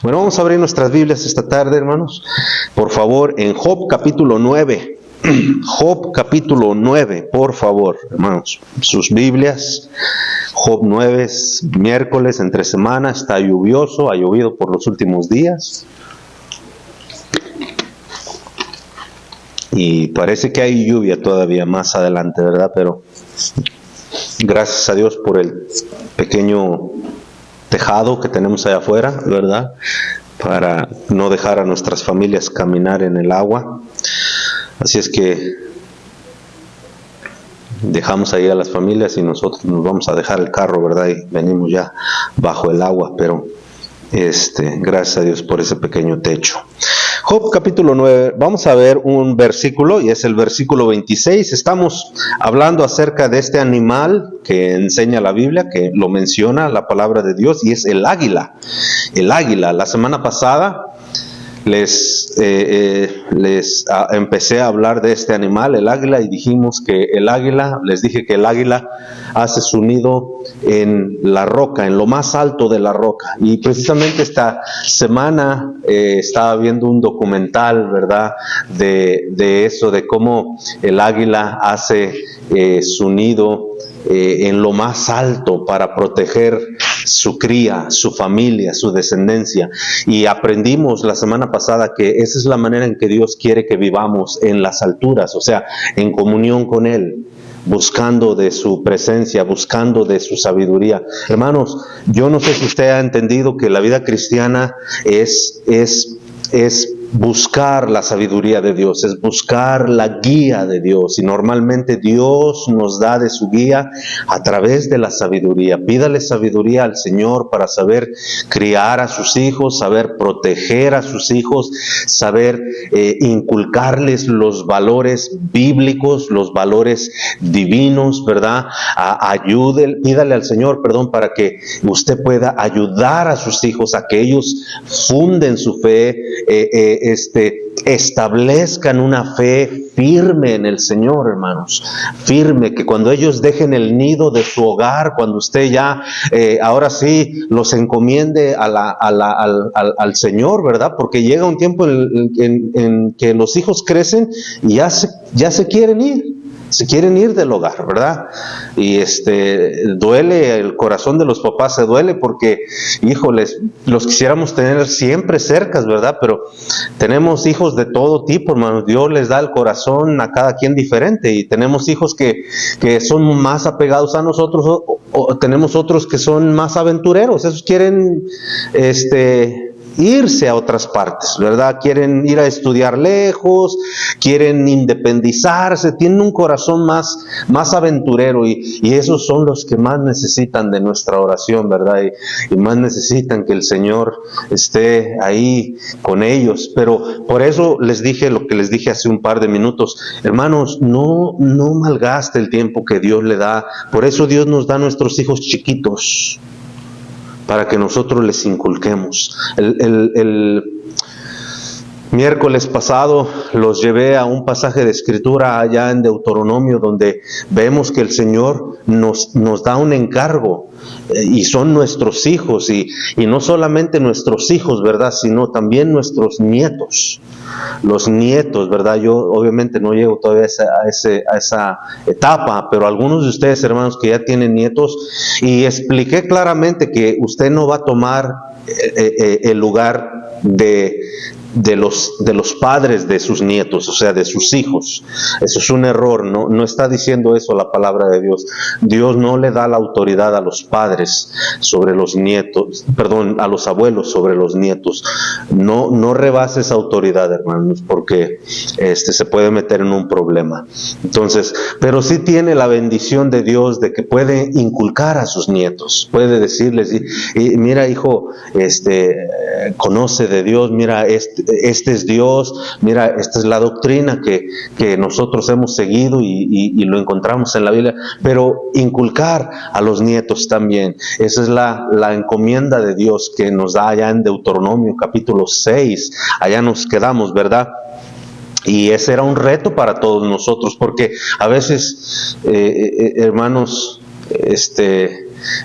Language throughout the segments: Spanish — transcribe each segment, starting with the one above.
Bueno, vamos a abrir nuestras Biblias esta tarde, hermanos. Por favor, en Job capítulo 9. Job capítulo 9, por favor, hermanos. Sus Biblias. Job 9 es miércoles, entre semana, está lluvioso, ha llovido por los últimos días. Y parece que hay lluvia todavía más adelante, ¿verdad? Pero gracias a Dios por el pequeño tejado que tenemos allá afuera, ¿verdad? Para no dejar a nuestras familias caminar en el agua. Así es que dejamos ahí a las familias y nosotros nos vamos a dejar el carro, ¿verdad? Y venimos ya bajo el agua, pero gracias a Dios por ese pequeño techo. Job capítulo 9, vamos a ver un versículo y es el versículo 26. Estamos hablando acerca de este animal que enseña la Biblia, que lo menciona la palabra de Dios, y es el águila. El águila. La semana pasada les empecé a hablar de este animal, el águila, y les dije que el águila hace su nido en la roca, en lo más alto de la roca. Y precisamente esta semana estaba viendo un documental, ¿verdad?, de eso, de cómo el águila hace su nido en lo más alto para proteger su cría, su familia, su descendencia. Y aprendimos la semana pasada que esa es la manera en que Dios quiere que vivamos, en las alturas, o sea, en comunión con Él, buscando de su presencia, buscando de su sabiduría. Hermanos, yo no sé si usted ha entendido que la vida cristiana es buscar la sabiduría de Dios, es buscar la guía de Dios, y normalmente Dios nos da de su guía a través de la sabiduría. Pídale sabiduría al Señor para saber criar a sus hijos, saber proteger a sus hijos, saber inculcarles los valores bíblicos, los valores divinos, ¿verdad? Pídale al Señor, para que usted pueda ayudar a sus hijos a que ellos funden su fe, establezcan una fe firme en el Señor, hermanos, firme, que cuando ellos dejen el nido de su hogar, cuando usted ya ahora sí los encomiende al Señor, ¿verdad? Porque llega un tiempo en que los hijos crecen y ya se quieren ir. Se quieren ir del hogar, ¿verdad? Y duele, el corazón de los papás se duele porque, híjoles, los quisiéramos tener siempre cercas, ¿verdad? Pero tenemos hijos de todo tipo, hermanos. Dios les da el corazón a cada quien diferente, y tenemos hijos que son más apegados a nosotros, o tenemos otros que son más aventureros. Esos quieren irse a otras partes, ¿verdad? Quieren ir a estudiar lejos, quieren independizarse, tienen un corazón más aventurero, y esos son los que más necesitan de nuestra oración, ¿verdad? Y más necesitan que el Señor esté ahí con ellos. Pero por eso les dije lo que les dije hace un par de minutos, hermanos, no malgaste el tiempo que Dios le da. Por eso Dios nos da a nuestros hijos chiquitos, para que nosotros les inculquemos. El miércoles pasado los llevé a un pasaje de escritura allá en Deuteronomio, donde vemos que el Señor nos da un encargo, y son nuestros hijos, y no solamente nuestros hijos, ¿verdad?, sino también nuestros nietos. Los nietos, ¿verdad? Yo obviamente no llego todavía a esa etapa, pero algunos de ustedes, hermanos, que ya tienen nietos, y expliqué claramente que usted no va a tomar el lugar de los padres de sus nietos, o sea, de sus hijos. Eso es un error, no está diciendo eso la palabra de Dios. Dios no le da la autoridad a los padres sobre los nietos, a los abuelos sobre los nietos. No rebase esa autoridad, hermanos, porque se puede meter en un problema. Entonces, pero sí tiene la bendición de Dios de que puede inculcar a sus nietos, puede decirles, y mira, hijo, conoce de Dios, mira, este es Dios, mira, esta es la doctrina que nosotros hemos seguido y lo encontramos en la Biblia. Pero inculcar a los nietos también, esa es la encomienda de Dios que nos da allá en Deuteronomio capítulo 6, allá nos quedamos, ¿verdad? Y ese era un reto para todos nosotros, porque a veces, hermanos,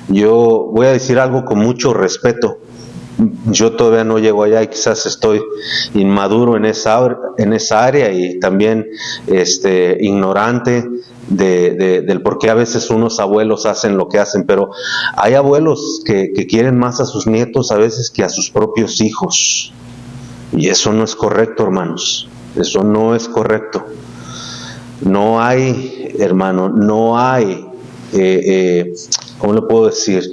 yo voy a decir algo con mucho respeto, Yo todavía no llego allá y quizás estoy inmaduro en esa área y también ignorante del por qué a veces unos abuelos hacen lo que hacen, pero hay abuelos que quieren más a sus nietos a veces que a sus propios hijos. Y eso no es correcto, hermanos. Eso no es correcto. No hay, hermano, no hay, ¿cómo le puedo decir?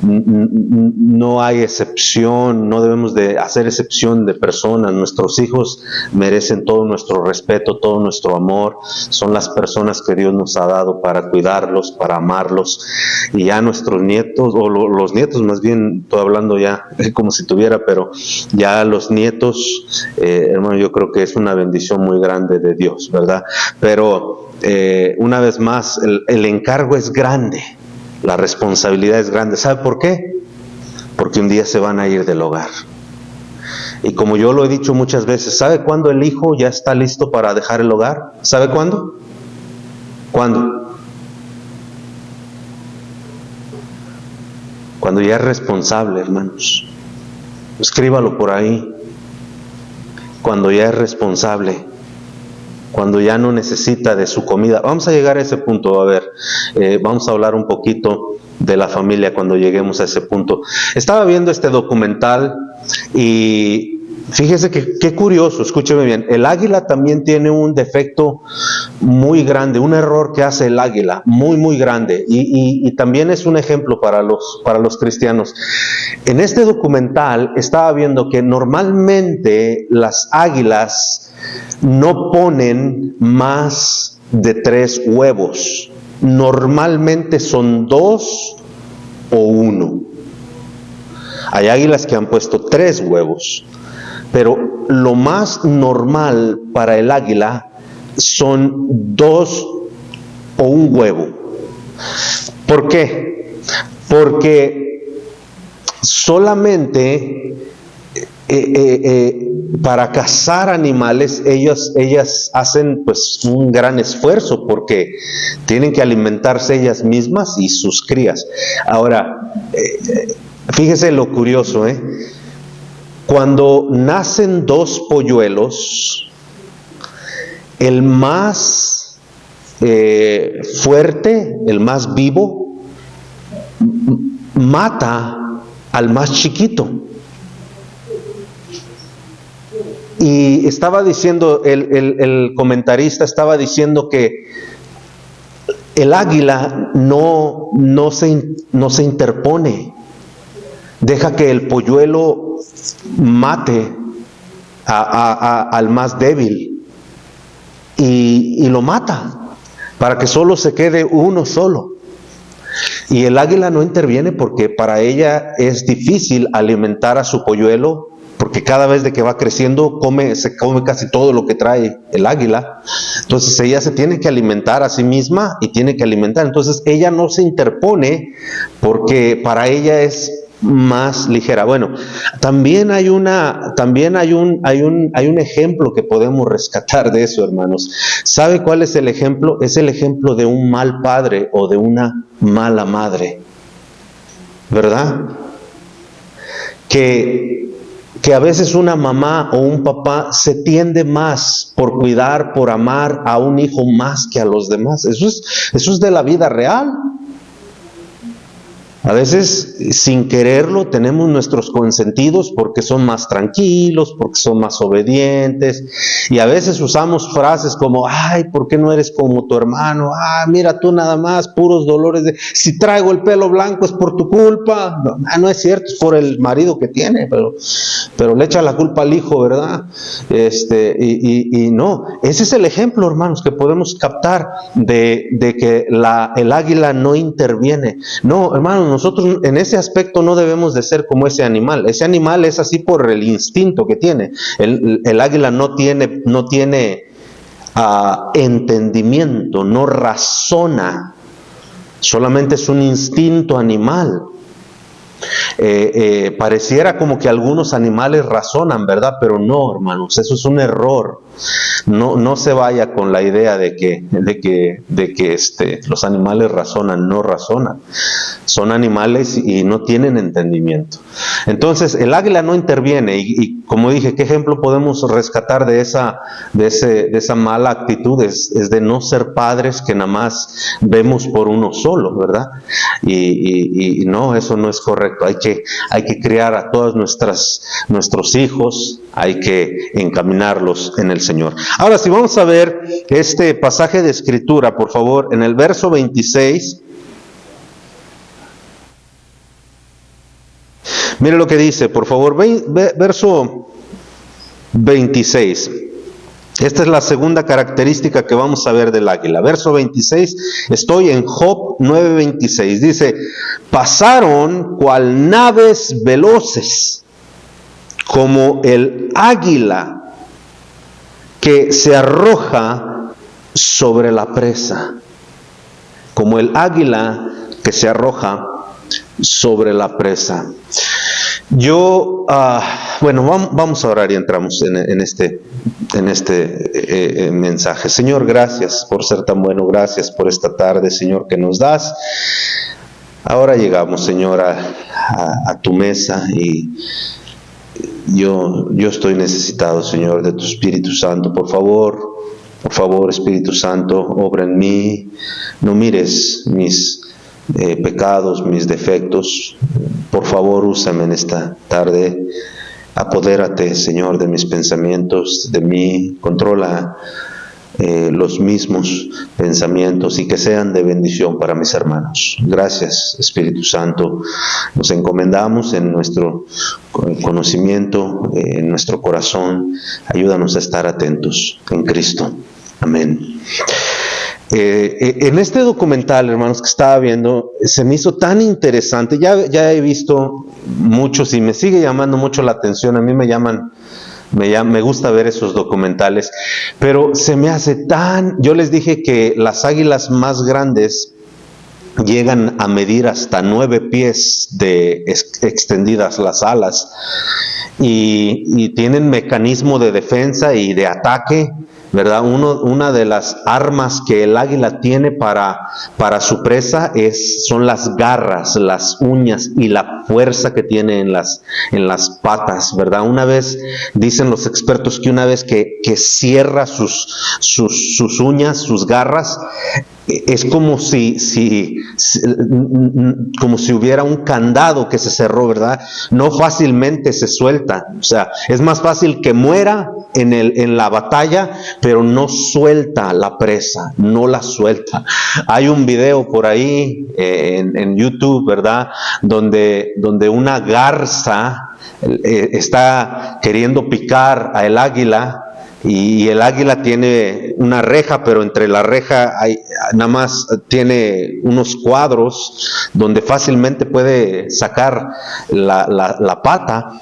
No hay excepción, no debemos de hacer excepción de personas. Nuestros hijos merecen todo nuestro respeto, todo nuestro amor. Son las personas que Dios nos ha dado para cuidarlos, para amarlos. Y ya nuestros nietos, o los nietos más bien, estoy hablando ya como si tuviera, pero ya los nietos, hermano, yo creo que es una bendición muy grande de Dios, ¿verdad? Pero una vez más, el encargo es grande. La responsabilidad es grande. ¿Sabe por qué? Porque un día se van a ir del hogar. Y como yo lo he dicho muchas veces, ¿sabe cuándo el hijo ya está listo para dejar el hogar? ¿Sabe cuándo? ¿Cuándo? Cuando ya es responsable, hermanos. Escríbalo por ahí. Cuando ya es responsable. Cuando ya no necesita de su comida. Vamos a llegar a ese punto, a ver, vamos a hablar un poquito de la familia cuando lleguemos a ese punto. Estaba viendo este documental y fíjese que qué curioso, escúcheme bien, el águila también tiene un defecto muy grande, un error que hace el águila, muy muy grande, y también es un ejemplo para los cristianos. En este documental estaba viendo que normalmente las águilas no ponen más de 3 huevos. Normalmente son 2 o 1. Hay águilas que han puesto 3 huevos, pero lo más normal para el águila son 2 o 1 huevo. ¿Por qué? Porque solamente para cazar animales ellas hacen pues un gran esfuerzo porque tienen que alimentarse ellas mismas y sus crías. Ahora, fíjese lo curioso, cuando nacen 2 polluelos, el más fuerte, el más vivo, mata al más chiquito. Y estaba diciendo, el comentarista estaba diciendo que el águila no se interpone, deja que el polluelo mate al más débil y lo mata para que solo se quede uno solo. Y el águila no interviene porque para ella es difícil alimentar a su polluelo, porque cada vez de que va creciendo se come casi todo lo que trae el águila. Entonces ella se tiene que alimentar a sí misma y tiene que alimentar. Entonces ella no se interpone porque para ella es más ligera. Bueno, también hay un ejemplo que podemos rescatar de eso, hermanos. ¿Sabe cuál es el ejemplo? Es el ejemplo de un mal padre o de una mala madre, ¿verdad? Que a veces una mamá o un papá se tiende más por cuidar, por amar a un hijo más que a los demás. Eso es de la vida real. A veces, sin quererlo, tenemos nuestros consentidos porque son más tranquilos, porque son más obedientes. Y a veces usamos frases como, ay, ¿por qué no eres como tu hermano? Ah, mira tú nada más, puros dolores de... Si traigo el pelo blanco es por tu culpa. No es cierto, es por el marido que tiene, pero le echa la culpa al hijo, ¿verdad? Y no, ese es el ejemplo, hermanos, que podemos captar de que el águila no interviene. No, hermanos, nosotros en ese aspecto no debemos de ser como ese animal. Ese animal es así por el instinto que tiene. El águila no tiene entendimiento, no razona. Solamente es un instinto animal. Pareciera como que algunos animales razonan, ¿verdad? Pero no, hermanos, eso es un error. No se vaya con la idea de que los animales razonan, no razonan. Son animales y no tienen entendimiento. Entonces, el águila no interviene y como dije, ¿qué ejemplo podemos rescatar de esa mala actitud? Es de no ser padres que nada más vemos por uno solo, ¿verdad? Y no, eso no es correcto. Hay que criar a todos nuestros hijos, hay que encaminarlos en el Señor. Ahora, si vamos a ver este pasaje de Escritura, por favor, en el verso 26, mire lo que dice, por favor, verso 26. Esta es la segunda característica que vamos a ver del águila. Verso 26, estoy en Job 9:26. Dice, pasaron cual naves veloces, como el águila que se arroja sobre la presa. Como el águila que se arroja sobre la presa. Yo, vamos a orar y entramos en este mensaje. Señor, gracias por ser tan bueno, gracias por esta tarde, Señor, que nos das. Ahora llegamos, Señor, a tu mesa y yo estoy necesitado, Señor, de tu Espíritu Santo. Por favor, Espíritu Santo, obra en mí. No mires mis pecados, mis defectos. Por favor, úsame en esta tarde. Apodérate, Señor, de mis pensamientos, de mí. Controla los mismos pensamientos y que sean de bendición para mis hermanos. Gracias, Espíritu Santo. Nos encomendamos en nuestro conocimiento, en nuestro corazón. Ayúdanos a estar atentos en Cristo. Amén. En este documental, hermanos, que estaba viendo, se me hizo tan interesante. Ya he visto muchos y me sigue llamando mucho la atención. A mí me gusta ver esos documentales, pero se me hace yo les dije que las águilas más grandes llegan a medir hasta 9 pies de extendidas las alas y tienen mecanismo de defensa y de ataque, ¿verdad? Una de las armas que el águila tiene para su presa son las garras, las uñas y la fuerza que tiene en las patas, ¿verdad? Una vez, dicen los expertos que una vez que cierra sus uñas, sus garras, es como si hubiera un candado que se cerró, ¿verdad? No fácilmente se suelta. O sea, es más fácil que muera en la batalla, pero no suelta la presa, no la suelta. Hay un video por ahí en YouTube, ¿verdad? Donde una garza está queriendo picar a el águila. Y el águila tiene una reja, pero entre la reja nada más tiene unos cuadros donde fácilmente puede sacar la pata.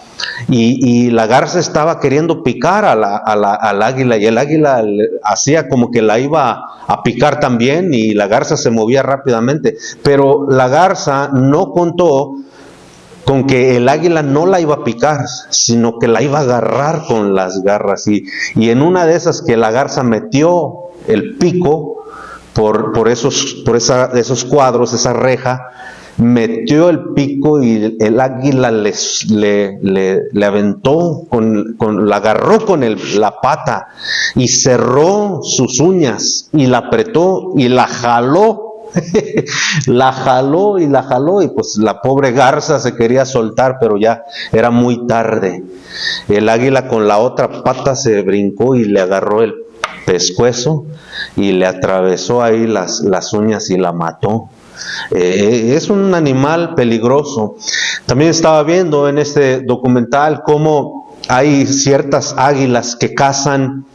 Y la garza estaba queriendo picar al águila, y el águila hacía como que la iba a picar también, y la garza se movía rápidamente. Pero la garza no contó con que el águila no la iba a picar, sino que la iba a agarrar con las garras. Y en una de esas que la garza metió el pico por esos cuadros, esa reja, metió el pico y el águila le aventó, la agarró con la pata y cerró sus uñas y la apretó y la jaló. La jaló y pues la pobre garza se quería soltar, pero ya era muy tarde. El águila con la otra pata se brincó y le agarró el pescuezo y le atravesó ahí las uñas y la mató. Es un animal peligroso. También estaba viendo en este documental cómo hay ciertas águilas que cazan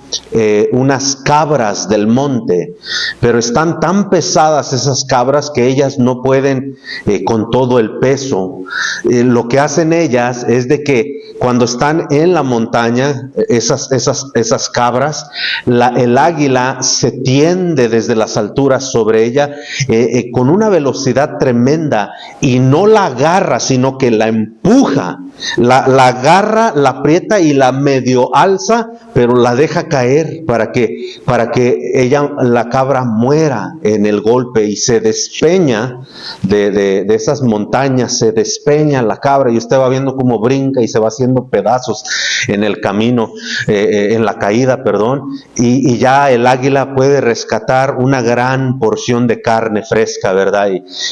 unas cabras del monte, pero están tan pesadas esas cabras que ellas no pueden con todo el peso. Lo que hacen ellas es de que cuando están en la montaña, esas cabras, el águila se tiende desde las alturas sobre ella con una velocidad tremenda y no la agarra, sino que la empuja. La agarra, la aprieta y la medio alza, pero la deja caer para que la cabra muera en el golpe y se despeña de esas montañas, se despeña la cabra y usted va viendo cómo brinca y se va haciendo pedazos en el camino, en la caída, y ya el águila puede rescatar una gran porción de carne fresca, ¿verdad?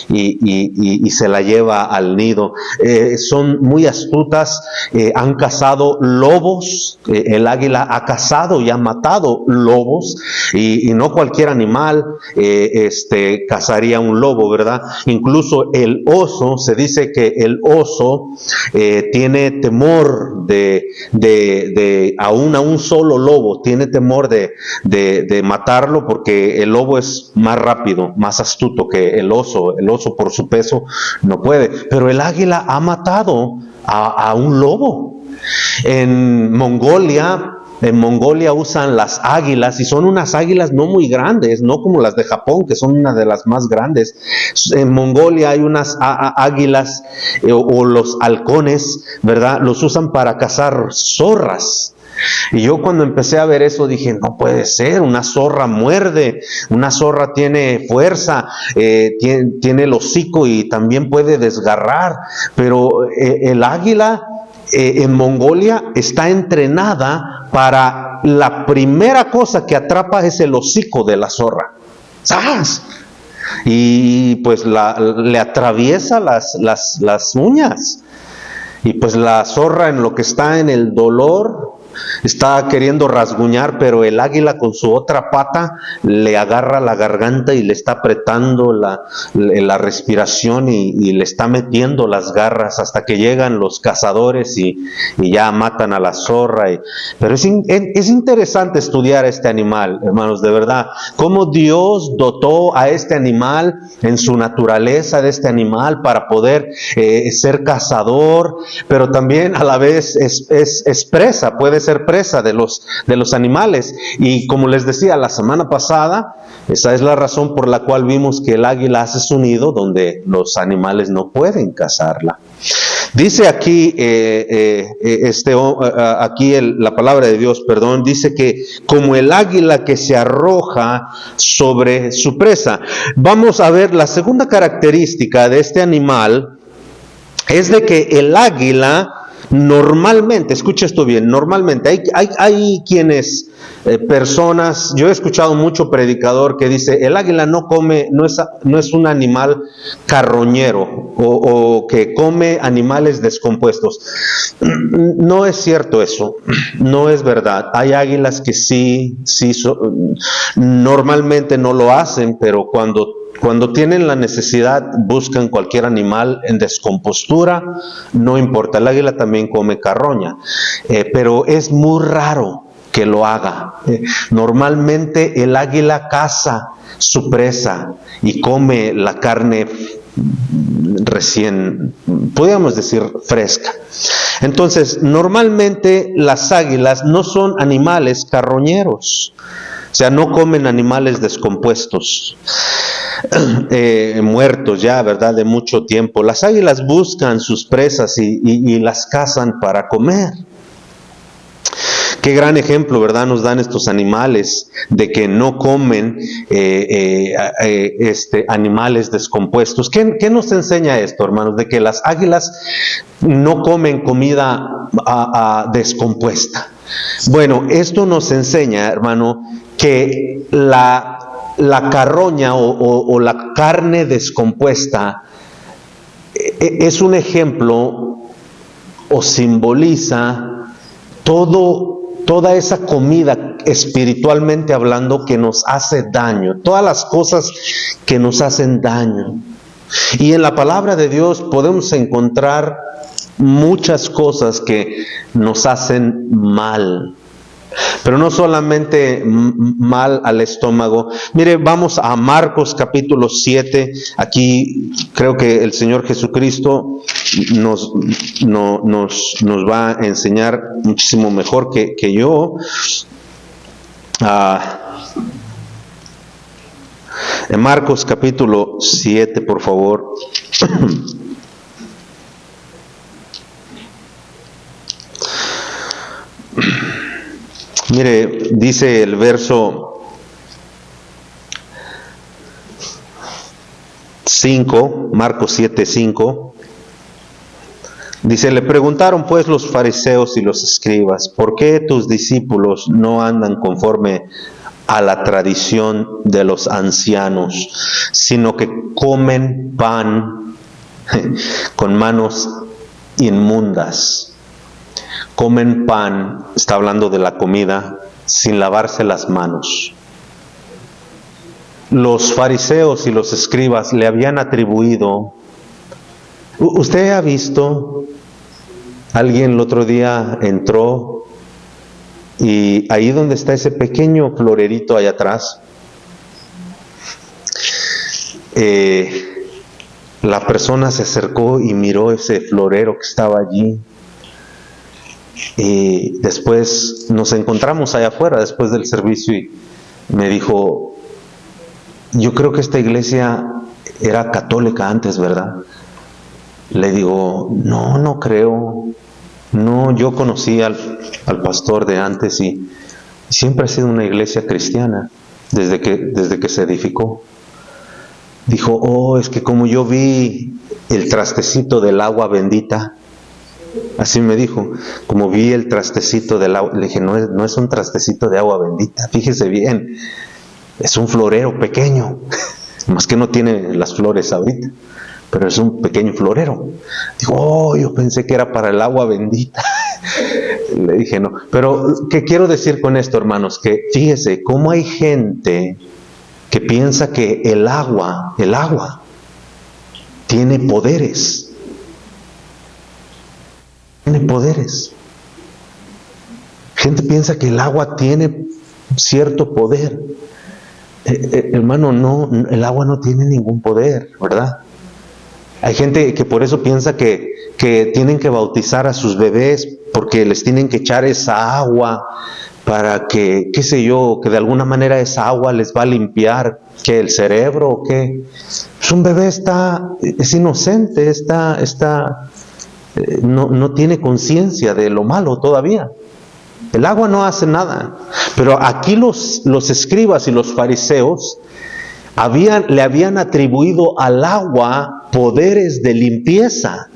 Y se la lleva al nido. Son muy astutas, han cazado lobos, el águila ha cazado y ha matado lobos, y no cualquier animal cazaría un lobo, ¿verdad? Incluso el oso, se dice que el oso tiene temor aún a un solo lobo, tiene temor de matarlo, porque el lobo es más rápido, más astuto que el oso por su peso no puede, pero el águila ha matado a un lobo. En Mongolia usan las águilas, y son unas águilas no muy grandes, no como las de Japón, que son una de las más grandes. En Mongolia hay unas águilas o los halcones, ¿verdad? Los usan para cazar zorras. Y yo cuando empecé a ver eso dije, no puede ser, una zorra muerde, una zorra tiene fuerza, tiene el hocico y también puede desgarrar, pero el águila en Mongolia está entrenada para la primera cosa que atrapa es el hocico de la zorra. ¡Zas! Y pues le atraviesa las uñas. Y pues la zorra, en lo que está en el dolor, está queriendo rasguñar, pero el águila con su otra pata le agarra la garganta y le está apretando la respiración y le está metiendo las garras hasta que llegan los cazadores y ya matan a la zorra. Pero es interesante estudiar este animal, hermanos, de verdad, cómo Dios dotó a este animal en su naturaleza de este animal para poder ser cazador, pero también a la vez es presa, puede ser presa de los animales. Y como les decía la semana pasada, esa es la razón por la cual vimos que el águila hace su nido donde los animales no pueden cazarla. Dice aquí, la palabra de Dios, dice que como el águila que se arroja sobre su presa. Vamos a ver la segunda característica de este animal, es de que el águila normalmente, escucha esto bien, normalmente hay quienes, personas, yo he escuchado mucho predicador que dice, el águila no come, no es un animal carroñero o que come animales descompuestos. No es cierto eso, no es verdad. Hay águilas que sí normalmente no lo hacen, pero cuando tienen la necesidad, buscan cualquier animal en descompostura, no importa. El águila también come carroña, pero es muy raro que lo haga. Normalmente el águila caza su presa y come la carne recién, podríamos decir, fresca. Entonces, normalmente las águilas no son animales carroñeros, o sea, no comen animales descompuestos. Muertos ya, ¿verdad? De mucho tiempo. Las águilas buscan sus presas y las cazan para comer. Qué gran ejemplo, ¿verdad? Nos dan estos animales de que no comen animales descompuestos. ¿Qué nos enseña esto, hermanos? De que las águilas no comen comida descompuesta. Bueno, esto nos enseña, hermano, que la carroña o la carne descompuesta es un ejemplo o simboliza toda esa comida, espiritualmente hablando, que nos hace daño, todas las cosas que nos hacen daño. Y en la palabra de Dios podemos encontrar muchas cosas que nos hacen mal. Pero no solamente mal al estómago. Mire, vamos a Marcos capítulo 7. Aquí creo que el Señor Jesucristo nos va a enseñar muchísimo mejor que yo. En Marcos capítulo 7, por favor. Mire, dice el verso 5, Marcos 7, 5. Dice, le preguntaron pues los fariseos y los escribas, ¿por qué tus discípulos no andan conforme a la tradición de los ancianos, sino que comen pan con manos inmundas? Comen pan, está hablando de la comida, sin lavarse las manos. Los fariseos y los escribas le habían atribuido. ¿Usted ha visto? Alguien el otro día entró y ahí donde está ese pequeño florerito allá atrás, la persona se acercó y miró ese florero que estaba allí. Y después nos encontramos allá afuera después del servicio y me dijo, yo creo que esta iglesia era católica antes, ¿verdad? Le digo, no creo. No, yo conocí al pastor de antes y siempre ha sido una iglesia cristiana desde que se edificó. Dijo, oh, es que como yo vi el trastecito del agua bendita, así me dijo, como vi el trastecito del agua, le dije, no es un trastecito de agua bendita, fíjese bien, es un florero pequeño, más que no tiene las flores ahorita, pero es un pequeño florero. Dijo, oh, yo pensé que era para el agua bendita. Le dije, no. Pero, ¿qué quiero decir con esto, hermanos? Que fíjese, cómo hay gente que piensa que el agua tiene poderes. Tiene poderes. Gente piensa que el agua tiene cierto poder. Hermano, no, el agua no tiene ningún poder, ¿verdad? Hay gente que por eso piensa que tienen que bautizar a sus bebés porque les tienen que echar esa agua para que, qué sé yo, que de alguna manera esa agua les va a limpiar, que el cerebro o qué. Pues un bebé es inocente, no tiene conciencia de lo malo todavía. El agua no hace nada. Pero aquí los escribas y los fariseos le habían atribuido al agua poderes de limpieza.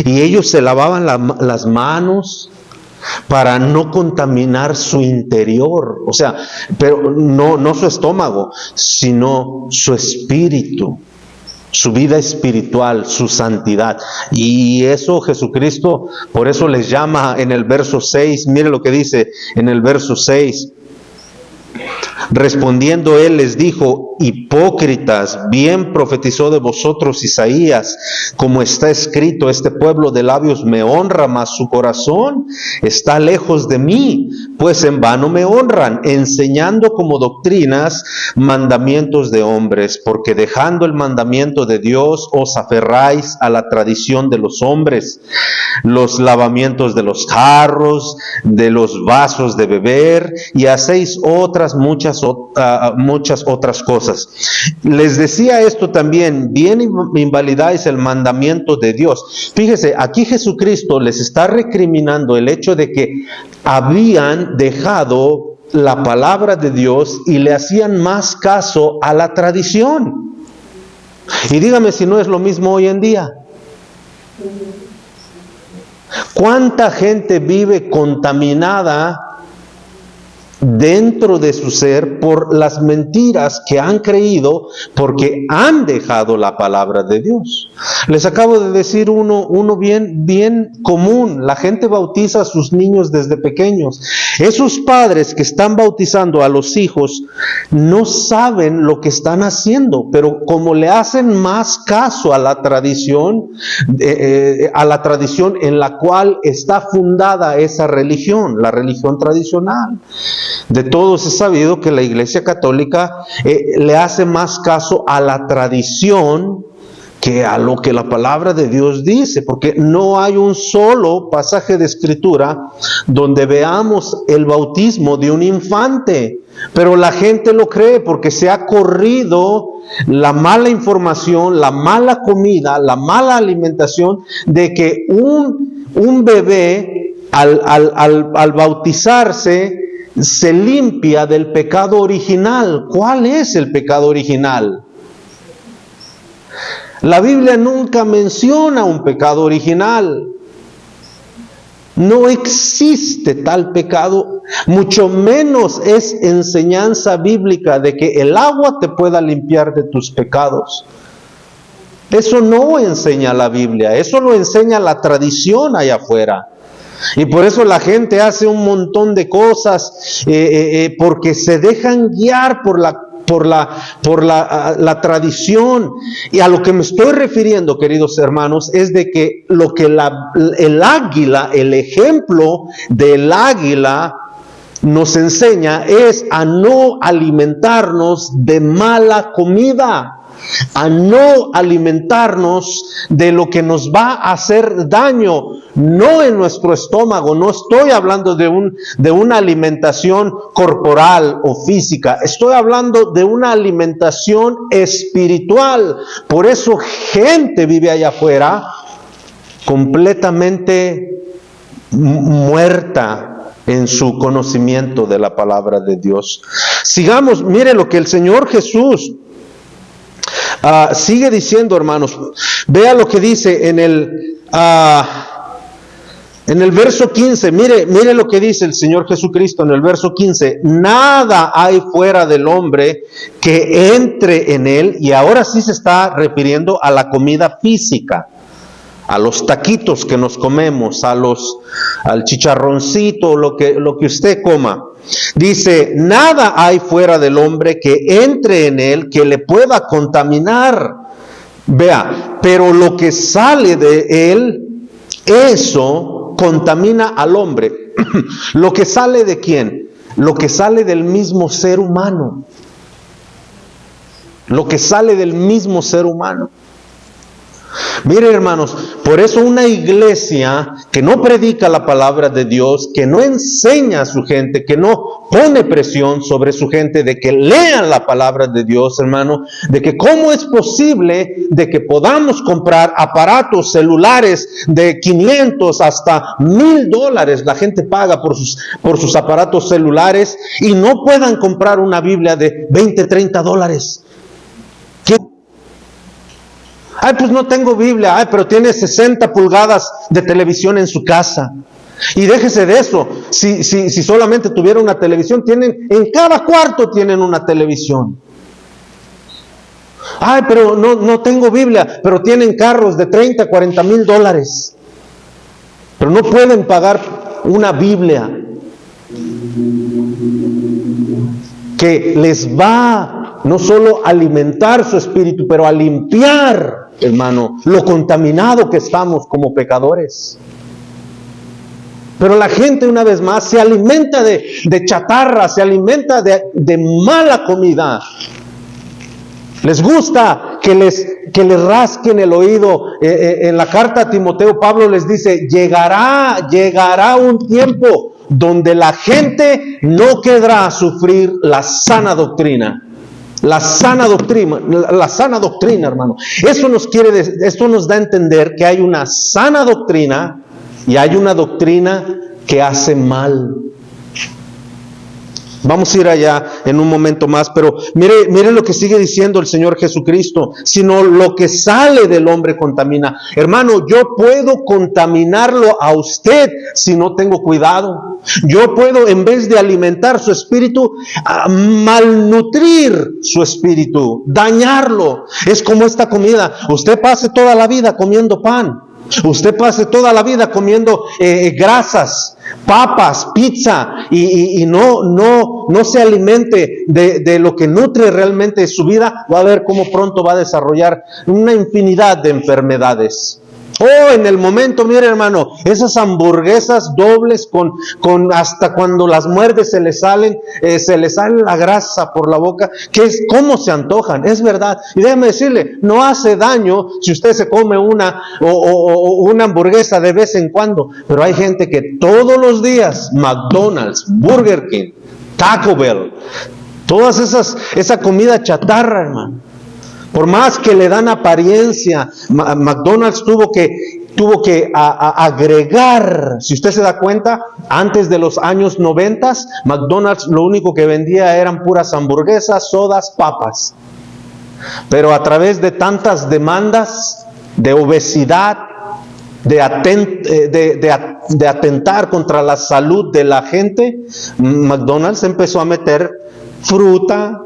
Y ellos se lavaban las manos para no contaminar su interior. O sea, pero no su estómago, sino su espíritu, su vida espiritual, su santidad. Y eso Jesucristo, por eso les llama en el verso 6, mire lo que dice en el verso 6. Respondiendo él les dijo, hipócritas, bien profetizó de vosotros Isaías, como está escrito, este pueblo de labios me honra, mas su corazón está lejos de mí, pues en vano me honran, enseñando como doctrinas mandamientos de hombres, porque dejando el mandamiento de Dios os aferráis a la tradición de los hombres, los lavamientos de los jarros, de los vasos de beber, y hacéis muchas otras cosas. Les decía esto también, bien invalidáis el mandamiento de Dios. Fíjese, aquí Jesucristo les está recriminando el hecho de que habían dejado la palabra de Dios y le hacían más caso a la tradición. Y dígame si no es lo mismo hoy en día. ¿Cuánta gente vive contaminada dentro de su ser por las mentiras que han creído, porque han dejado la palabra de Dios. Les acabo de decir uno bien común. La gente bautiza a sus niños desde pequeños. Esos padres que están bautizando a los hijos no saben lo que están haciendo, pero como le hacen más caso a la tradición en la cual está fundada esa religión, la religión tradicional. De todos es sabido que la Iglesia Católica le hace más caso a la tradición que a lo que la palabra de Dios dice, porque no hay un solo pasaje de Escritura donde veamos el bautismo de un infante, pero la gente lo cree porque se ha corrido la mala información, la mala comida, la mala alimentación de que un bebé al bautizarse se limpia del pecado original. ¿Cuál es el pecado original? La Biblia nunca menciona un pecado original. No existe tal pecado, mucho menos es enseñanza bíblica de que el agua te pueda limpiar de tus pecados. Eso no enseña la Biblia, eso lo enseña la tradición allá afuera. Y por eso la gente hace un montón de cosas porque se dejan guiar por la tradición. Y a lo que me estoy refiriendo, queridos hermanos, es de que lo que el águila, el ejemplo del águila nos enseña es a no alimentarnos de mala comida, a no alimentarnos de lo que nos va a hacer daño, no en nuestro estómago. No estoy hablando de una alimentación corporal o física, estoy hablando de una alimentación espiritual. Por eso gente vive allá afuera completamente muerta en su conocimiento de la palabra de Dios. Sigamos, mire lo que el Señor Jesús sigue diciendo, hermanos. Vea lo que dice en el verso 15. Mire lo que dice el Señor Jesucristo en el verso 15. Nada hay fuera del hombre que entre en él. Y ahora sí se está refiriendo a la comida física, a los taquitos que nos comemos, al chicharroncito, lo que usted coma. Dice, nada hay fuera del hombre que entre en él que le pueda contaminar. Vea, pero lo que sale de él, eso contamina al hombre. ¿Lo que sale de quién? Lo que sale del mismo ser humano. Lo que sale del mismo ser humano. Miren, hermanos, por eso una iglesia que no predica la palabra de Dios, que no enseña a su gente, que no pone presión sobre su gente de que lean la palabra de Dios, hermano, de que cómo es posible de que podamos comprar aparatos celulares de 500 hasta $1,000, la gente paga por sus aparatos celulares, y no puedan comprar una Biblia de $20, $30. Ay, pues no tengo Biblia. Ay, pero tiene 60 pulgadas de televisión en su casa. Y déjese de eso. Si solamente tuviera una televisión, en cada cuarto tienen una televisión. Ay, pero no tengo Biblia, pero tienen carros de $30, $40,000. Pero no pueden pagar una Biblia que les va no solo a alimentar su espíritu, pero a limpiar, hermano, lo contaminado que estamos como pecadores. Pero la gente, una vez más, se alimenta de chatarra, se alimenta de mala comida. Les gusta que les rasquen el oído. En la carta a Timoteo, Pablo les dice, llegará un tiempo donde la gente no querrá sufrir la sana doctrina. La sana doctrina, hermano. Esto nos da a entender que hay una sana doctrina y hay una doctrina que hace mal. Vamos a ir allá en un momento más, pero mire lo que sigue diciendo el Señor Jesucristo, sino lo que sale del hombre contamina. Hermano, yo puedo contaminarlo a usted si no tengo cuidado. Yo puedo, en vez de alimentar su espíritu, malnutrir su espíritu, dañarlo. Es como esta comida. Usted pase toda la vida comiendo pan. Usted pase toda la vida comiendo grasas, papas, pizza y no se alimente de lo que nutre realmente su vida, va a ver cómo pronto va a desarrollar una infinidad de enfermedades. En el momento, mire hermano, esas hamburguesas dobles con hasta cuando las muerde se le sale la grasa por la boca, que es cómo se antojan, es verdad. Y déjeme decirle, no hace daño si usted se come una hamburguesa de vez en cuando, pero hay gente que todos los días, McDonald's, Burger King, Taco Bell, esa comida chatarra, hermano. Por más que le dan apariencia, McDonald's tuvo que agregar, si usted se da cuenta, antes de los años 90, McDonald's lo único que vendía eran puras hamburguesas, sodas, papas. Pero a través de tantas demandas de obesidad, de atentar contra la salud de la gente, McDonald's empezó a meter fruta,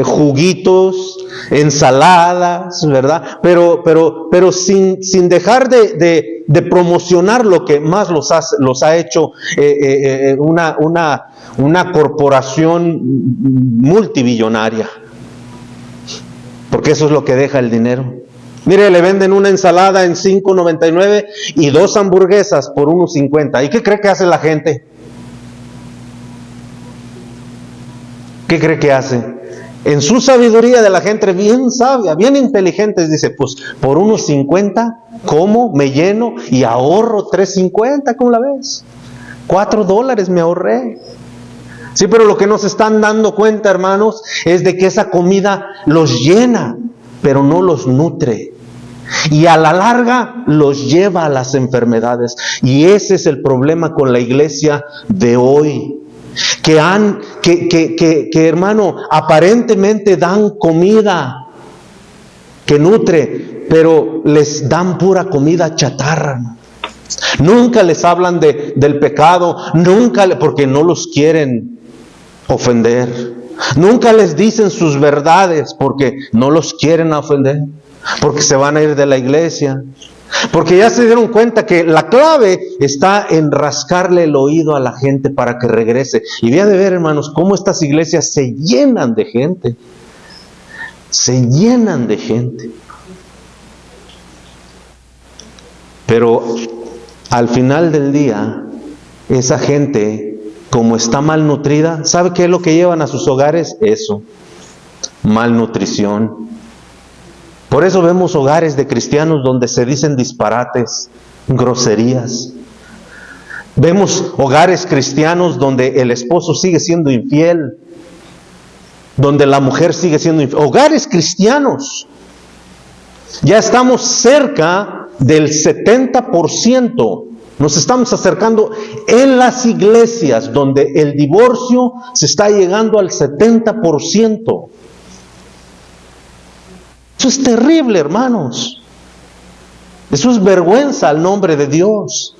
juguitos, ensaladas, ¿verdad? Pero sin dejar de promocionar lo que más los ha hecho una corporación multibillonaria. Porque eso es lo que deja el dinero. Mire, le venden una ensalada en $5.99 y 2 hamburguesas por $1.50. ¿Y qué cree que hace la gente? ¿Qué cree que hace? En su sabiduría de la gente bien sabia, bien inteligente, dice, pues por $1.50 como, me lleno y ahorro $3.50, ¿cómo la ves? $4 me ahorré. Sí, pero lo que nos están dando cuenta, hermanos, es de que esa comida los llena, pero no los nutre. Y a la larga los lleva a las enfermedades. Y ese es el problema con la iglesia de hoy. Que hermano, aparentemente dan comida que nutre, pero les dan pura comida chatarra. Nunca les hablan del pecado, porque no los quieren ofender. Nunca les dicen sus verdades porque no los quieren ofender, porque se van a ir de la iglesia. Porque ya se dieron cuenta que la clave está en rascarle el oído a la gente para que regrese. Y vea de ver, hermanos, cómo estas iglesias se llenan de gente. Se llenan de gente. Pero al final del día, esa gente, como está malnutrida, ¿sabe qué es lo que llevan a sus hogares? Eso, malnutrición. Por eso vemos hogares de cristianos donde se dicen disparates, groserías. Vemos hogares cristianos donde el esposo sigue siendo infiel, donde la mujer sigue siendo infiel. Hogares cristianos. Ya estamos cerca del 70%. Nos estamos acercando en las iglesias donde el divorcio se está llegando al 70%. Eso es terrible, hermanos. Eso es vergüenza al nombre de Dios.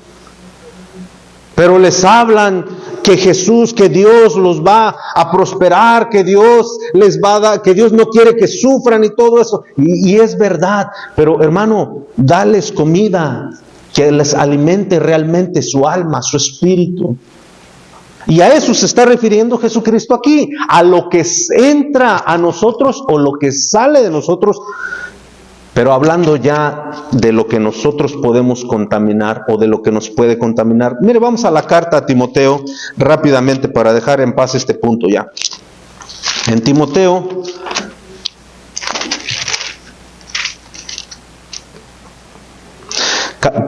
Pero les hablan que Jesús, que Dios los va a prosperar, que Dios les va a dar, que Dios no quiere que sufran y todo eso. Y es verdad. Pero hermano, dales comida que les alimente realmente su alma, su espíritu. Y a eso se está refiriendo Jesucristo aquí, a lo que entra a nosotros o lo que sale de nosotros, pero hablando ya de lo que nosotros podemos contaminar o de lo que nos puede contaminar. Mire, vamos a la carta a Timoteo rápidamente para dejar en paz este punto ya. En Timoteo,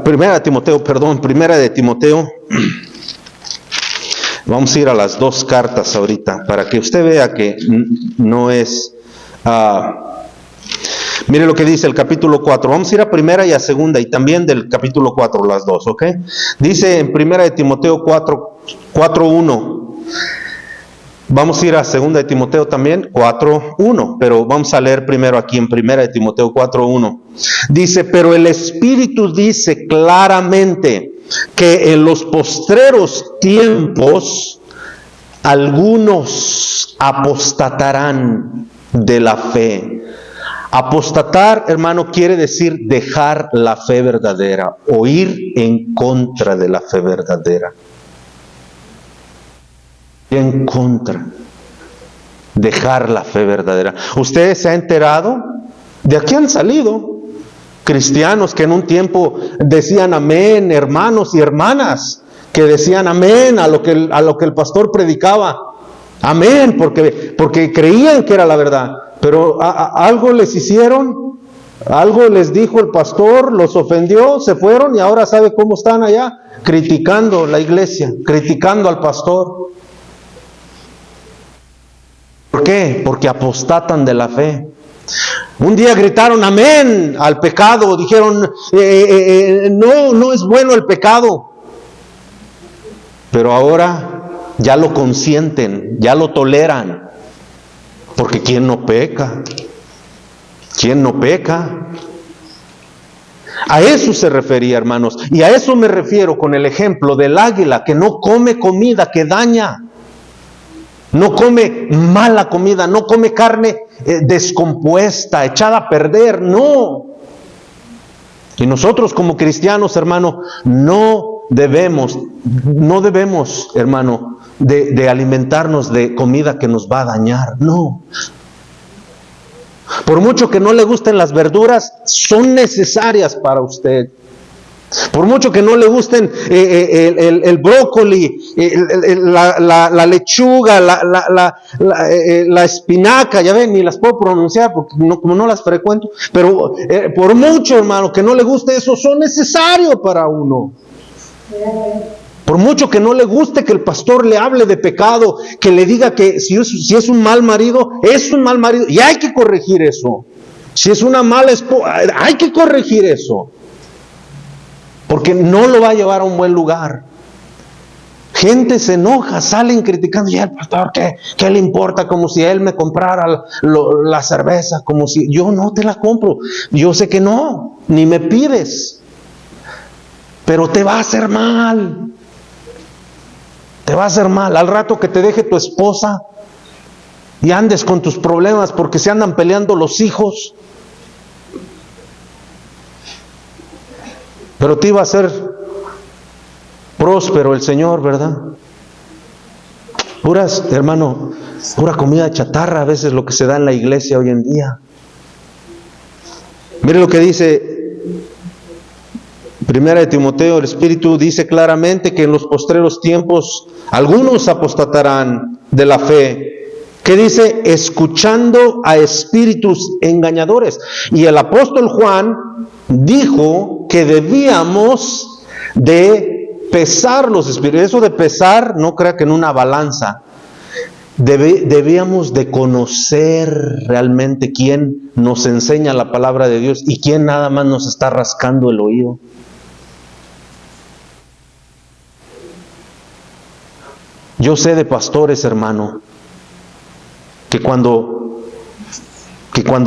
primera de Timoteo. Vamos a ir a las 2 cartas ahorita, para que usted vea que no es... mire lo que dice el capítulo 4. Vamos a ir a primera y a segunda, y también del capítulo 4, las 2, ¿ok? Dice en primera de Timoteo 4:1. Vamos a ir a 2 de Timoteo también, 4:1, pero vamos a leer primero aquí en 1 de Timoteo 4:1. Dice, pero el Espíritu dice claramente que en los postreros tiempos algunos apostatarán de la fe. Apostatar, hermano, quiere decir dejar la fe verdadera o ir en contra de la fe verdadera. En contra, dejar la fe verdadera. ¿Usted se ha enterado? De aquí han salido cristianos que en un tiempo decían amén, hermanos y hermanas, que decían amén a lo que el pastor predicaba. Amén, porque creían que era la verdad. Pero algo les hicieron, algo les dijo el pastor, los ofendió, se fueron y ahora sabe cómo están allá, criticando la iglesia, criticando al pastor. ¿Por qué? Porque apostatan de la fe. Un día gritaron amén al pecado, dijeron no es bueno el pecado. Pero ahora ya lo consienten, ya lo toleran. Porque ¿quién no peca? ¿Quién no peca? A eso se refería, hermanos. Y a eso me refiero con el ejemplo del águila que no come comida que daña. No come mala comida, no come carne descompuesta, echada a perder, no. Y nosotros como cristianos, hermano, no debemos, hermano, de alimentarnos de comida que nos va a dañar, no. Por mucho que no le gusten las verduras, son necesarias para usted. Por mucho que no le gusten el brócoli, la lechuga, la espinaca, ya ven, ni las puedo pronunciar porque como no las frecuento, pero por mucho, hermano, que no le guste eso, son necesarios para uno. Por mucho que no le guste que el pastor le hable de pecado, que le diga que si es un mal marido, es un mal marido, y hay que corregir eso. Si es una mala esposa, hay que corregir eso. Porque no lo va a llevar a un buen lugar. Gente se enoja, salen criticando, ya el pastor, ¿qué le importa? Como si él me comprara la cerveza, como si yo no te la compro. Yo sé que no, ni me pides. Pero te va a hacer mal. Te va a hacer mal. Al rato que te deje tu esposa y andes con tus problemas porque se andan peleando los hijos. Pero te iba a hacer próspero el Señor, ¿verdad? Pura comida chatarra a veces lo que se da en la iglesia hoy en día. Mire lo que dice 1 de Timoteo, el Espíritu dice claramente que en los postreros tiempos algunos apostatarán de la fe. ¿Qué dice? Escuchando a espíritus engañadores. Y el apóstol Juan dijo que debíamos de pesar los espíritus. Eso de pesar, no crea que en una balanza. Debíamos de conocer realmente quién nos enseña la palabra de Dios y quién nada más nos está rascando el oído. Yo sé de pastores, hermano, que cuando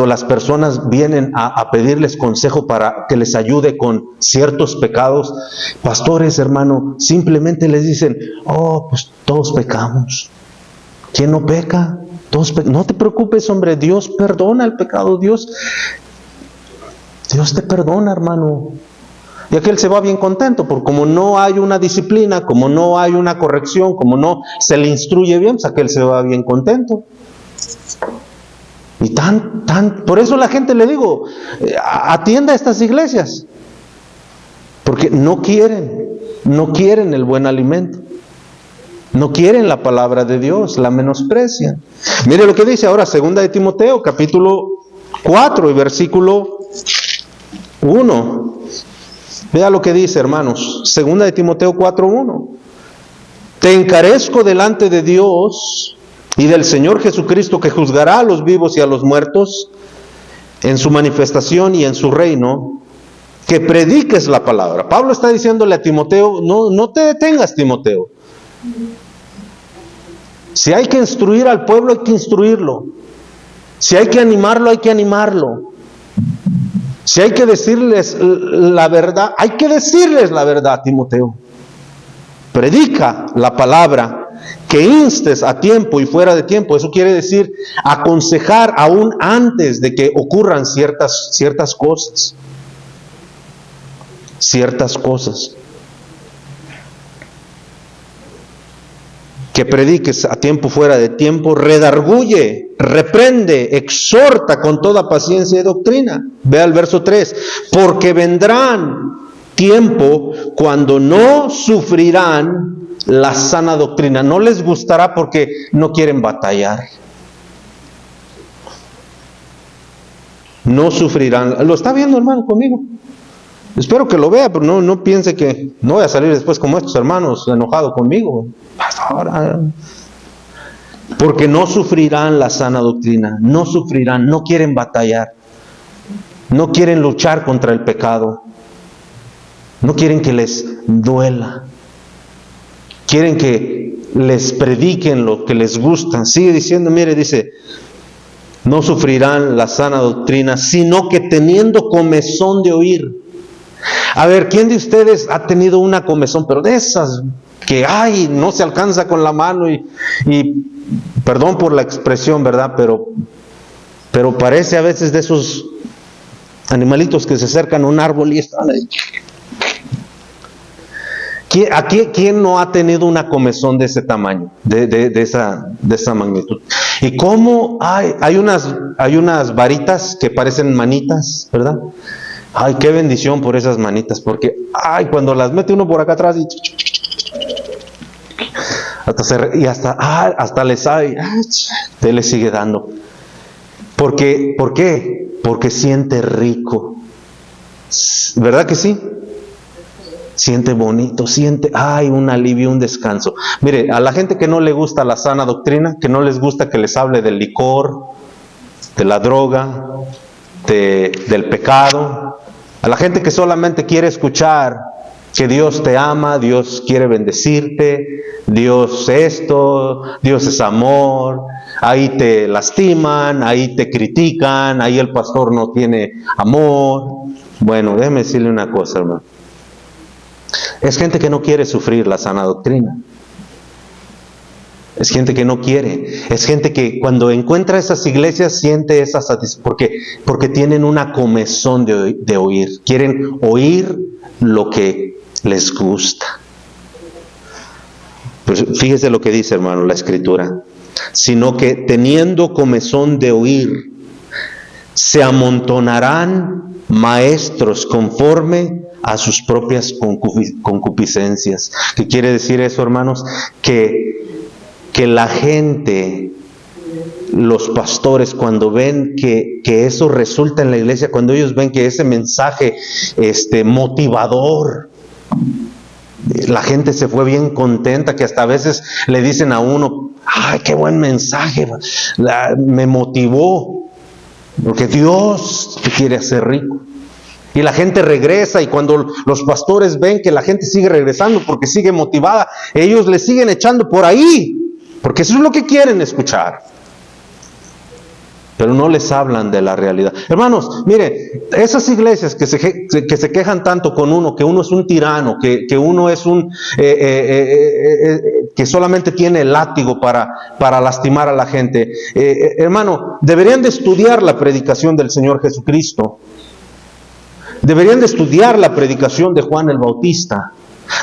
las personas vienen a pedirles consejo para que les ayude con ciertos pecados, pastores, hermano, simplemente les dicen, pues todos pecamos. ¿Quién no peca? No te preocupes, hombre, Dios perdona el pecado, Dios te perdona, hermano. Y aquel se va bien contento, porque como no hay una disciplina, como no hay una corrección, como no se le instruye bien, pues aquel se va bien contento. Y por eso la gente le digo, atienda a estas iglesias, porque no quieren el buen alimento, no quieren la palabra de Dios, la menosprecian. Mire lo que dice ahora 2 de Timoteo, capítulo 4 y versículo 1. Vea lo que dice, hermanos, 2 de Timoteo 4:1. Te encarezco delante de Dios y del Señor Jesucristo, que juzgará a los vivos y a los muertos en su manifestación y en su reino, que prediques la palabra. Pablo está diciéndole a Timoteo, no te detengas, Timoteo. Si hay que instruir al pueblo, hay que instruirlo. Si hay que animarlo, hay que animarlo. Si hay que decirles la verdad, hay que decirles la verdad, Timoteo. Predica la palabra, que instes a tiempo y fuera de tiempo. Eso quiere decir aconsejar aún antes de que ocurran ciertas cosas. Ciertas cosas. Que prediques a tiempo, fuera de tiempo, redarguye, reprende, exhorta con toda paciencia y doctrina. Vea el verso 3. Porque vendrán tiempo cuando no sufrirán la sana doctrina. No les gustará porque no quieren batallar. No sufrirán. ¿Lo está viendo, hermano, conmigo? Espero que lo vea, pero no piense que no voy a salir después como estos hermanos enojados conmigo. Porque no sufrirán la sana doctrina. No sufrirán, no quieren batallar. No quieren luchar contra el pecado. No quieren que les duela. Quieren que les prediquen lo que les gusta. Sigue diciendo, mire, dice, no sufrirán la sana doctrina, sino que teniendo comezón de oír. A ver, ¿quién de ustedes ha tenido una comezón, pero de esas que, ay, no se alcanza con la mano y perdón por la expresión, ¿verdad? Pero parece a veces de esos animalitos que se acercan a un árbol y están ahí. ¿Quién no ha tenido una comezón de ese tamaño, de esa magnitud? Y cómo hay unas varitas que parecen manitas, ¿verdad? Ay, qué bendición por esas manitas, porque cuando las mete uno por acá atrás y hasta le sabe, te le sigue dando. ¿Por qué? Porque siente rico. ¿Verdad que sí? Siente bonito, siente, un alivio, un descanso. Mire, a la gente que no le gusta la sana doctrina, que no les gusta que les hable del licor, de la droga, del pecado, a la gente que solamente quiere escuchar que Dios te ama, Dios quiere bendecirte, Dios esto, Dios es amor, ahí te lastiman, ahí te critican, ahí el pastor no tiene amor. Bueno, déjeme decirle una cosa, hermano. Es gente que no quiere sufrir la sana doctrina. Es gente que no quiere. Es gente que cuando encuentra esas iglesias siente esa satisfacción. Porque tienen una comezón de oír. Quieren oír lo que les gusta. Pues fíjese lo que dice, hermano, la Escritura. Sino que teniendo comezón de oír, se amontonarán maestros conforme a sus propias concupiscencias. ¿Qué quiere decir eso, hermanos? Que la gente, los pastores, cuando ven que eso resulta en la iglesia, cuando ellos ven que ese mensaje motivador, la gente se fue bien contenta, que hasta a veces le dicen a uno, ¡ay, qué buen mensaje! Me motivó, porque Dios te quiere hacer rico. Y la gente regresa, y cuando los pastores ven que la gente sigue regresando porque sigue motivada, ellos le siguen echando por ahí, porque eso es lo que quieren escuchar. Pero no les hablan de la realidad. Hermanos, mire, esas iglesias que se quejan tanto con uno, que uno es un tirano, que uno es que solamente tiene el látigo para lastimar a la gente. Hermano, deberían de estudiar la predicación del Señor Jesucristo. Deberían de estudiar la predicación de Juan el Bautista.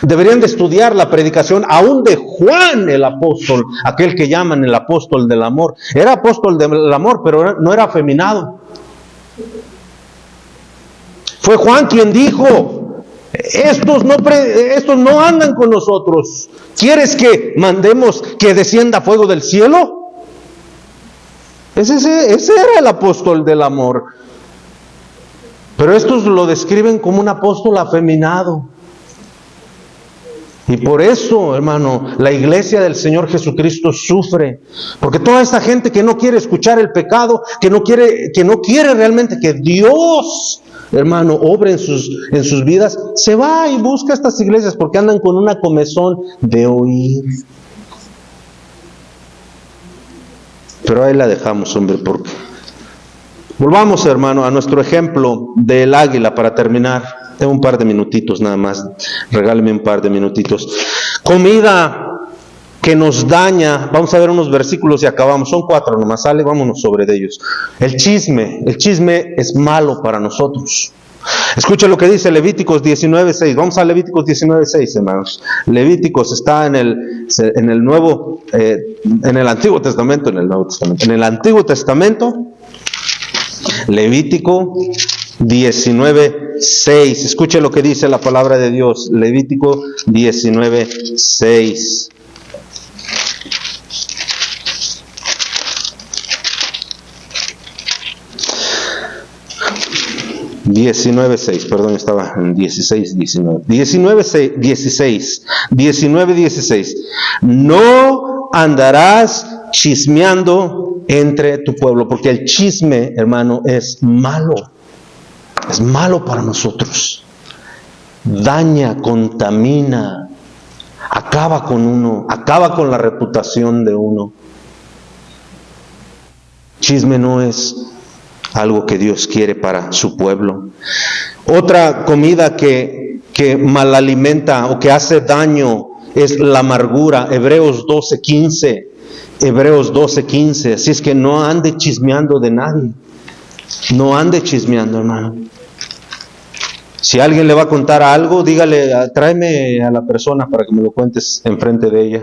Deberían de estudiar la predicación aún de Juan el apóstol, aquel que llaman el apóstol del amor. Era apóstol del amor, pero no era afeminado. Fue Juan quien dijo, estos no andan con nosotros. ¿Quieres que mandemos que descienda fuego del cielo? Ese era el apóstol del amor. Pero estos lo describen como un apóstol afeminado. Y por eso, hermano, la iglesia del Señor Jesucristo sufre. Porque toda esta gente que no quiere escuchar el pecado, que no quiere realmente que Dios, hermano, obre en sus vidas, se va y busca estas iglesias porque andan con una comezón de oír. Pero ahí la dejamos, hombre, porque... Volvamos, hermano, a nuestro ejemplo del águila para terminar. Tengo un par de minutitos nada más. Regáleme un par de minutitos. Comida que nos daña. Vamos a ver unos versículos y acabamos. Son 4 nomás, sale, vámonos sobre de ellos. El chisme es malo para nosotros. Escucha lo que dice Levíticos 19:6. Vamos a Levíticos 19:6, hermanos. Levíticos está en el Nuevo, en el Antiguo Testamento, en el Nuevo Testamento. En el Antiguo Testamento, Levítico 19:6. Escuche lo que dice la palabra de Dios. Levítico 19:6. Perdón, estaba en 19:16. No andarás chismeando entre tu pueblo, porque el chisme, hermano, es malo para nosotros. Daña, contamina, acaba con uno, acaba con la reputación de uno. Chisme no es algo que Dios quiere para su pueblo. Otra comida que malalimenta o que hace daño es la amargura. Hebreos 12:15. Así es que no ande chismeando de nadie. No ande chismeando, hermano. Si alguien le va a contar algo, dígale, tráeme a la persona para que me lo cuentes enfrente de ella.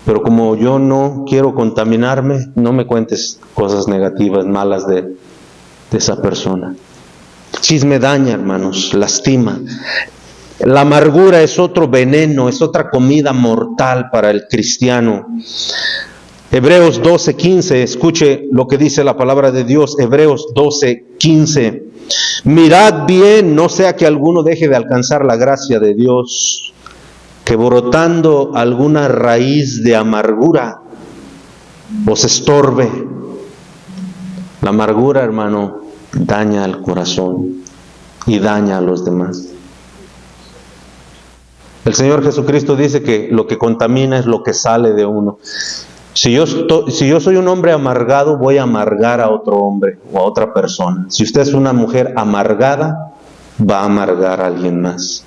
Pero como yo no quiero contaminarme, no me cuentes cosas negativas, malas de esa persona. Chisme daña, hermanos, lastima. La amargura es otro veneno, es otra comida mortal para el cristiano. Hebreos 12:15, escuche lo que dice la palabra de Dios. Hebreos 12:15. Mirad bien, no sea que alguno deje de alcanzar la gracia de Dios, que brotando alguna raíz de amargura os estorbe. La amargura, hermano, daña al corazón y daña a los demás. El Señor Jesucristo dice que lo que contamina es lo que sale de uno. Si yo soy un hombre amargado, voy a amargar a otro hombre o a otra persona. Si usted es una mujer amargada, va a amargar a alguien más.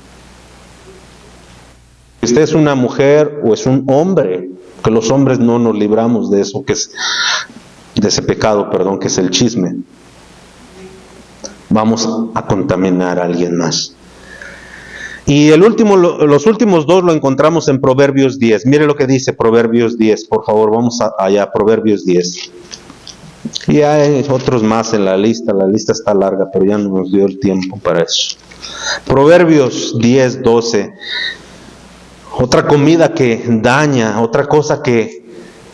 Si usted es una mujer o es un hombre, que los hombres no nos libramos de eso, de ese pecado, que es el chisme, vamos a contaminar a alguien más. Y los últimos 2 lo encontramos en Proverbios 10. Mire lo que dice Proverbios 10, por favor, vamos allá, Proverbios 10. Y hay otros más en la lista está larga, pero ya no nos dio el tiempo para eso. Proverbios 10:12. Otra comida que daña, otra cosa que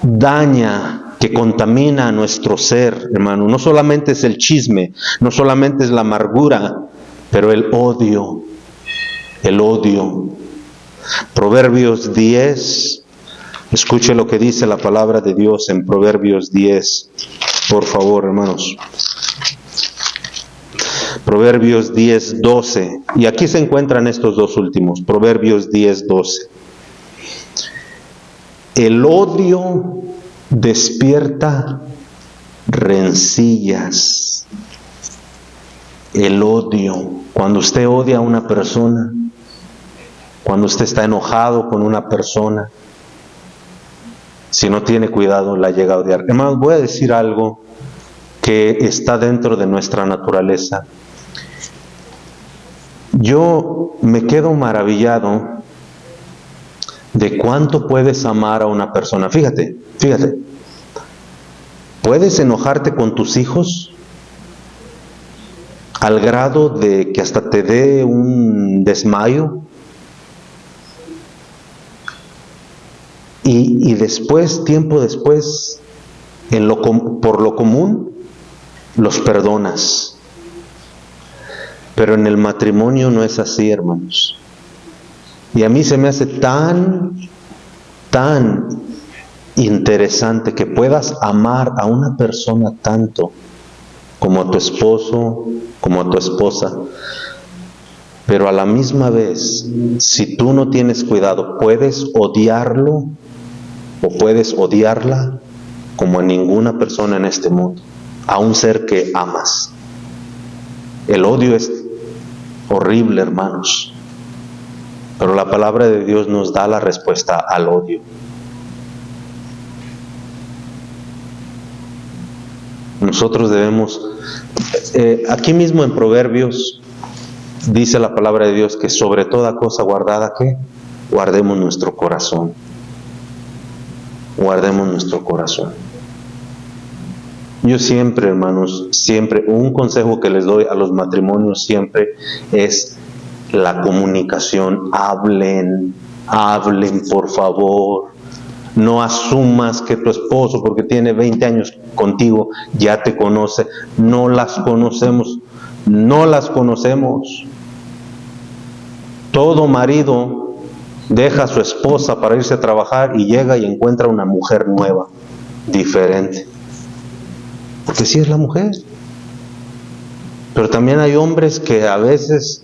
daña, que contamina a nuestro ser, hermano. No solamente es el chisme, no solamente es la amargura, pero el odio. Proverbios 10, escuche lo que dice la palabra de Dios en Proverbios 10, por favor, hermanos. Proverbios 10:12, y aquí se encuentran estos 2 últimos, Proverbios 10:12. El odio despierta rencillas. El odio, cuando usted odia a una persona, cuando usted está enojado con una persona, si no tiene cuidado, la llega a odiar. Hermanos, voy a decir algo que está dentro de nuestra naturaleza. Yo me quedo maravillado de cuánto puedes amar a una persona. Fíjate, puedes enojarte con tus hijos al grado de que hasta te dé un desmayo, y después, tiempo después, por lo común, los perdonas. Pero en el matrimonio no es así, hermanos. Y a mí se me hace tan interesante que puedas amar a una persona tanto como a tu esposo, como a tu esposa, pero a la misma vez, si tú no tienes cuidado, puedes odiarlo o puedes odiarla como a ninguna persona en este mundo, a un ser que amas. El odio es horrible, hermanos, pero la palabra de Dios nos da la respuesta al odio. Nosotros debemos, aquí mismo en Proverbios, dice la palabra de Dios que sobre toda cosa guardada, ¿qué? Guardemos nuestro corazón. Guardemos nuestro corazón. Yo siempre, hermanos, siempre, un consejo que les doy a los matrimonios siempre es la comunicación. Hablen, por favor. No asumas que tu esposo, porque tiene 20 años contigo, ya te conoce. No las conocemos. Todo marido deja a su esposa para irse a trabajar y llega y encuentra una mujer nueva, diferente. Porque sí es la mujer. Pero también hay hombres que a veces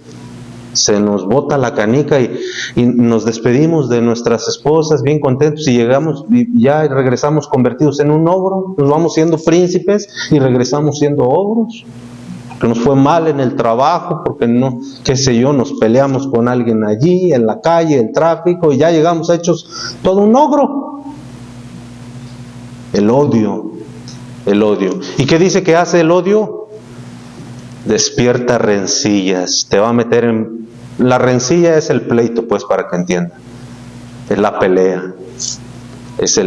se nos bota la canica y nos despedimos de nuestras esposas bien contentos y llegamos y ya regresamos convertidos en un ogro. Nos vamos siendo príncipes y regresamos siendo ogros. Que nos fue mal en el trabajo, porque no, qué sé yo, nos peleamos con alguien allí, en la calle, el tráfico, y ya llegamos hechos todo un ogro. El odio. ¿Y qué dice que hace el odio? Despierta rencillas, te va a meter en... La rencilla es el pleito, pues, para que entiendan. Es la pelea. Es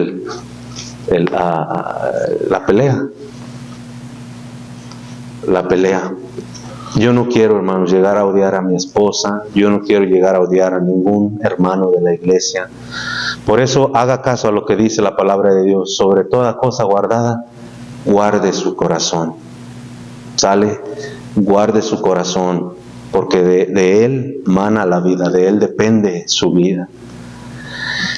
la pelea. La pelea. Yo no quiero, hermanos, llegar a odiar a mi esposa. Yo no quiero llegar a odiar a ningún hermano de la iglesia. Por eso haga caso a lo que dice la palabra de Dios. Sobre toda cosa guardada, guarde su corazón. ¿Sale? Guarde su corazón, porque de él mana la vida, de él depende su vida.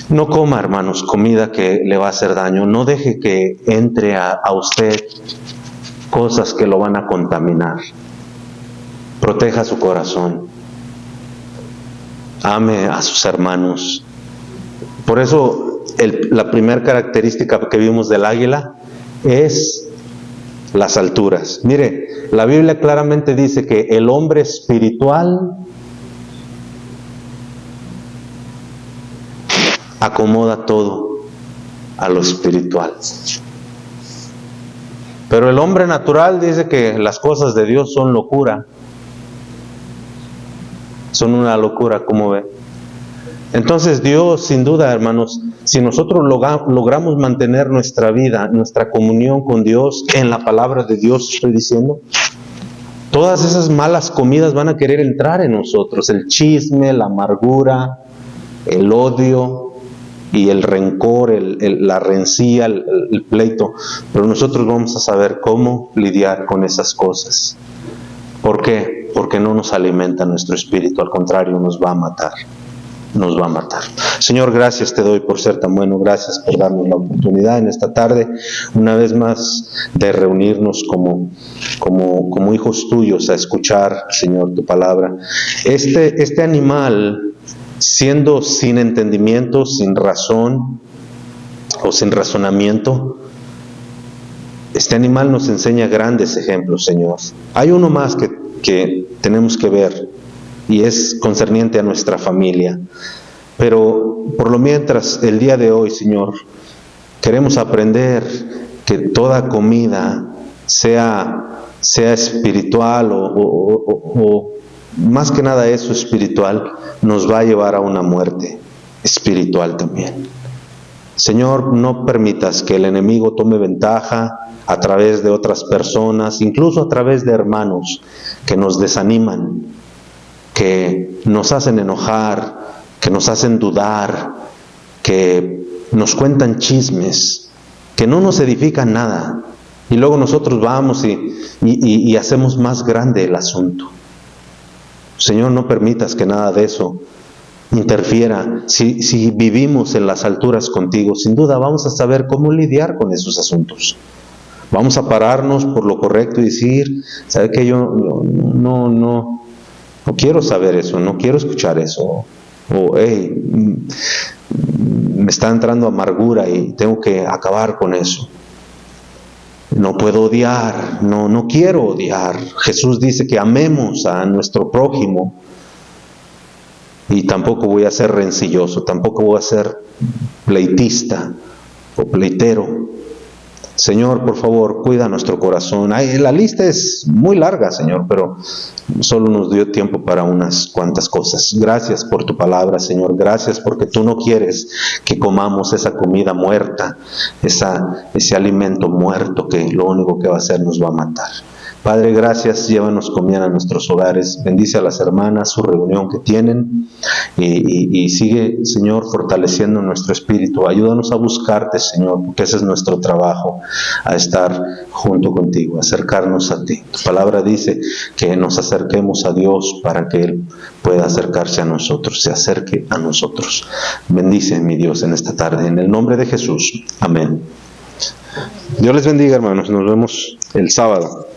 No coma, hermanos, comida que le va a hacer daño. No deje que entre a usted cosas que lo van a contaminar. Proteja su corazón. Ame a sus hermanos. Por eso la primera característica que vimos del águila es las alturas. Mire, la Biblia claramente dice que el hombre espiritual acomoda todo a lo espiritual. Pero el hombre natural dice que las cosas de Dios son locura. Son una locura, ¿cómo ve? Entonces Dios, sin duda, hermanos, si nosotros logramos mantener nuestra vida, nuestra comunión con Dios, en la palabra de Dios estoy diciendo, todas esas malas comidas van a querer entrar en nosotros. El chisme, la amargura, el odio y el rencor, la rencilla, el pleito. Pero nosotros vamos a saber cómo lidiar con esas cosas. ¿Por qué? Porque no nos alimenta nuestro espíritu, al contrario, nos va a matar. Nos va a matar. Señor, gracias te doy por ser tan bueno, gracias por darnos la oportunidad en esta tarde, una vez más, de reunirnos como hijos tuyos a escuchar, Señor, tu palabra. Este animal, siendo sin entendimiento, sin razón o sin razonamiento, este animal nos enseña grandes ejemplos, Señor. Hay uno más que tenemos que ver, y es concerniente a nuestra familia. Pero por lo mientras, el día de hoy, Señor, queremos aprender que toda comida, sea espiritual o más que nada eso espiritual, nos va a llevar a una muerte espiritual también. Señor, no permitas que el enemigo tome ventaja a través de otras personas, incluso a través de hermanos que nos desaniman, que nos hacen enojar, que nos hacen dudar, que nos cuentan chismes, que no nos edifican nada. Y luego nosotros vamos y hacemos más grande el asunto. Señor, no permitas que nada de eso interfiera. Si vivimos en las alturas contigo, sin duda vamos a saber cómo lidiar con esos asuntos. Vamos a pararnos por lo correcto y decir, ¿sabe qué? Yo no quiero saber eso, no quiero escuchar eso. O, hey, me está entrando amargura y tengo que acabar con eso. No puedo odiar, no quiero odiar. Jesús dice que amemos a nuestro prójimo. Y tampoco voy a ser rencilloso, tampoco voy a ser pleitista o pleitero. Señor, por favor, cuida nuestro corazón. La lista es muy larga, Señor, pero solo nos dio tiempo para unas cuantas cosas. Gracias por tu palabra, Señor. Gracias porque tú no quieres que comamos esa comida muerta, ese alimento muerto que lo único que va a hacer nos va a matar. Padre, gracias, llévanos con bien a nuestros hogares, bendice a las hermanas, su reunión que tienen, y sigue, Señor, fortaleciendo nuestro espíritu. Ayúdanos a buscarte, Señor, porque ese es nuestro trabajo, a estar junto contigo, a acercarnos a ti. Tu palabra dice que nos acerquemos a Dios para que Él pueda acercarse a nosotros, se acerque a nosotros. Bendice, mi Dios, en esta tarde, en el nombre de Jesús. Amén. Dios les bendiga, hermanos, nos vemos el sábado.